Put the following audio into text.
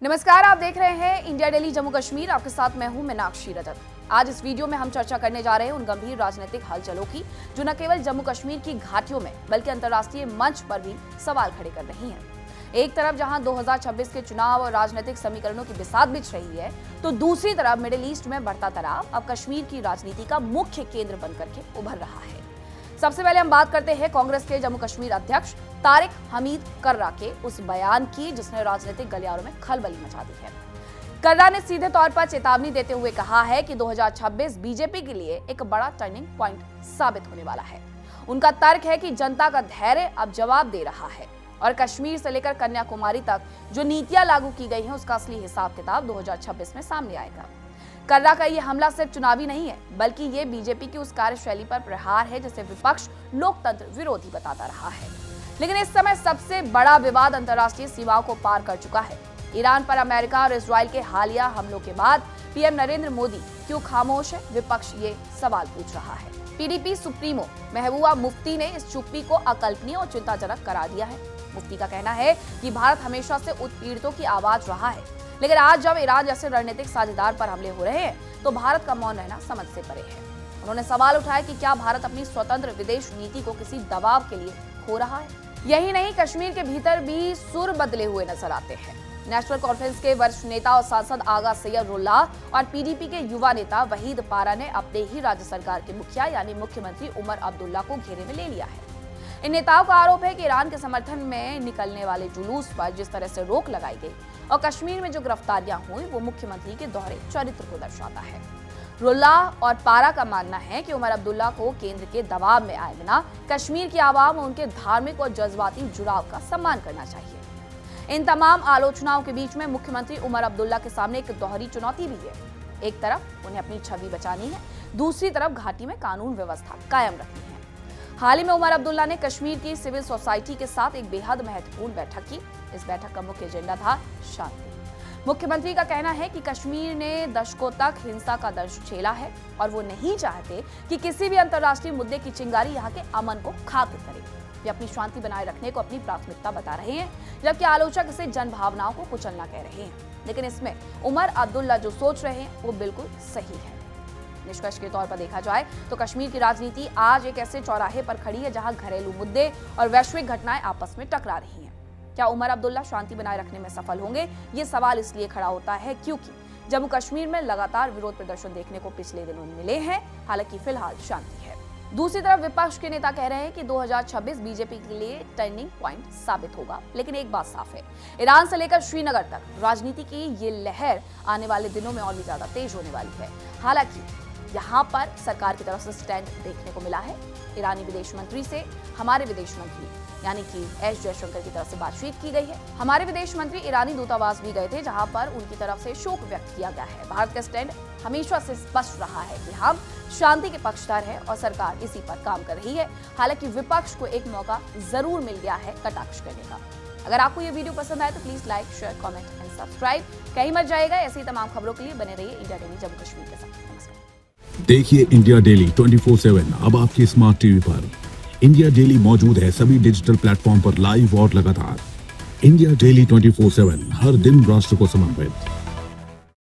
नमस्कार, आप देख रहे हैं इंडिया डेली जम्मू कश्मीर। आपके साथ मैं हूं मीनाक्षी रजत। आज इस वीडियो में हम चर्चा करने जा रहे हैं उन गंभीर राजनीतिक हलचलों की जो न केवल जम्मू कश्मीर की घाटियों में बल्कि अंतर्राष्ट्रीय मंच पर भी सवाल खड़े कर रही हैं। एक तरफ जहां 2026 के चुनाव और राजनीतिक समीकरणों की बिसात बिछ रही है, तो दूसरी तरफ मिडिल ईस्ट में बढ़ता तनाव अब कश्मीर की राजनीति का मुख्य केंद्र बनकर के उभर रहा है। सबसे पहले हम बात करते हैं कांग्रेस के जम्मू कश्मीर अध्यक्ष तारिक हमीद कर्रा के उस बयान की जिसने राजनीतिक गलियारों में खलबली मचा दी है। कर्रा ने सीधे तौर पर चेतावनी देते हुए कहा है कि 2026 बीजेपी के लिए एक बड़ा टर्निंग पॉइंट साबित होने वाला है। उनका तर्क है कि जनता का धैर्य अब जवाब दे रहा है और कश्मीर से लेकर कन्याकुमारी तक जो नीतियां लागू की गई हैं उसका असली हिसाब किताब 2026 में सामने आएगा। कर्रा का ये हमला सिर्फ चुनावी नहीं है, बल्कि ये बीजेपी की उस कार्यशैली पर प्रहार है जिसे विपक्ष लोकतंत्र विरोधी बताता रहा है। लेकिन इस समय सबसे बड़ा विवाद अंतर्राष्ट्रीय सीमाओं को पार कर चुका है। ईरान पर अमेरिका और इजराइल के हालिया हमलों के बाद पीएम नरेंद्र मोदी क्यों खामोश है? विपक्ष ये सवाल पूछ रहा है। पीडीपी सुप्रीमो महबूबा मुफ्ती ने इस चुप्पी को अकल्पनीय और चिंताजनक करार दिया है। मुफ्ती का कहना है कि भारत हमेशा से उत्पीड़ितों की आवाज रहा है, लेकिन आज जब ईरान जैसे रणनीतिक साझेदार पर हमले हो रहे हैं तो भारत का मौन रहना समझ से परे है। उन्होंने सवाल उठाया कि क्या भारत अपनी स्वतंत्र विदेश नीति को किसी दबाव के लिए खो रहा है? यही नहीं, कश्मीर के भीतर भी सुर बदले हुए नजर आते हैं। नेशनल कॉन्फ्रेंस के वरिष्ठ नेता और सांसद आगा सैयदुल्लाह और पीडीपी के युवा नेता वहीद पारा ने अपने ही राज्य सरकार के मुखिया यानी मुख्यमंत्री उमर अब्दुल्ला को घेरे में ले लिया है। इन नेताओं का आरोप है कि ईरान के समर्थन में निकलने वाले जुलूस पर जिस तरह से रोक लगाई गई और कश्मीर में जो गिरफ्तारियां हुई वो मुख्यमंत्री के दोहरे चरित्र को दर्शाता है। रुल्लाह और पारा का मानना है कि उमर अब्दुल्ला को केंद्र के दबाव में आए बिना कश्मीर की आवाम और उनके धार्मिक और जज्बाती जुड़ाव का सम्मान करना चाहिए। इन तमाम आलोचनाओं के बीच में मुख्यमंत्री उमर अब्दुल्ला के सामने एक दोहरी चुनौती भी है। एक तरफ उन्हें अपनी छवि बचानी है, दूसरी तरफ घाटी में कानून व्यवस्था कायम रखनी है। हाल ही में उमर अब्दुल्ला ने कश्मीर की सिविल सोसाइटी के साथ एक बेहद महत्वपूर्ण बैठक की। इस बैठक का मुख्य एजेंडा था शांति। मुख्यमंत्री का कहना है कि कश्मीर ने दशकों तक हिंसा का दर्श झेला है और वो नहीं चाहते कि किसी भी अंतर्राष्ट्रीय मुद्दे की चिंगारी यहाँ के अमन को खातिर करे। वे अपनी शांति बनाए रखने को अपनी प्राथमिकता बता रहे हैं, जबकि आलोचक इसे जन भावनाओं को कुचलना कह रहे हैं। लेकिन इसमें उमर अब्दुल्ला जो सोच रहे हैं वो बिल्कुल सही है। निष्कर्ष के तौर पर देखा जाए तो कश्मीर की राजनीति आज एक ऐसे चौराहे पर खड़ी है जहां घरेलू मुद्दे और वैश्विक घटनाएं आपस में टकरा रही हैं। क्या उमर अब्दुल्ला शांति बनाए रखने में सफल होंगे? ये सवाल इसलिए खड़ा होता है क्योंकि जम्मू कश्मीर में लगातार विरोध प्रदर्शन देखने को पिछले दिनों मिले हैं। हालांकि फिलहाल शांति है। दूसरी तरफ विपक्ष के नेता कह रहे हैं कि 2026 बीजेपी के लिए टर्निंग पॉइंट साबित होगा। लेकिन एक बात साफ है, ईरान से लेकर श्रीनगर तक राजनीति की ये लहर आने वाले दिनों में और भी ज्यादा तेज होने वाली है। हालांकि यहाँ पर सरकार की तरफ से स्टैंड देखने को मिला है। ईरानी विदेश मंत्री से हमारे विदेश मंत्री यानी कि एस जयशंकर की तरफ से बातचीत की गई है। हमारे विदेश मंत्री ईरानी दूतावास भी गए थे जहां पर उनकी तरफ से शोक व्यक्त किया गया है। भारत का स्टैंड हमेशा से स्पष्ट रहा है कि हम शांति के पक्षधर हैं और सरकार इसी पर काम कर रही है। हालांकि विपक्ष को एक मौका जरूर मिल गया है कटाक्ष करने का। अगर आपको ये वीडियो पसंद आए तो please like, share, comment and subscribe. कहीं मत जाएगा। ऐसी तमाम खबरों के लिए बने रहिए इंडिया डेली जम्मू कश्मीर के साथ। नमस्कार। देखिए इंडिया डेली 24/7 अब आपकी स्मार्ट टीवी पर। इंडिया डेली मौजूद है सभी डिजिटल प्लेटफॉर्म पर लाइव और लगातार। इंडिया डेली 24/7 हर दिन राष्ट्र को समर्पित।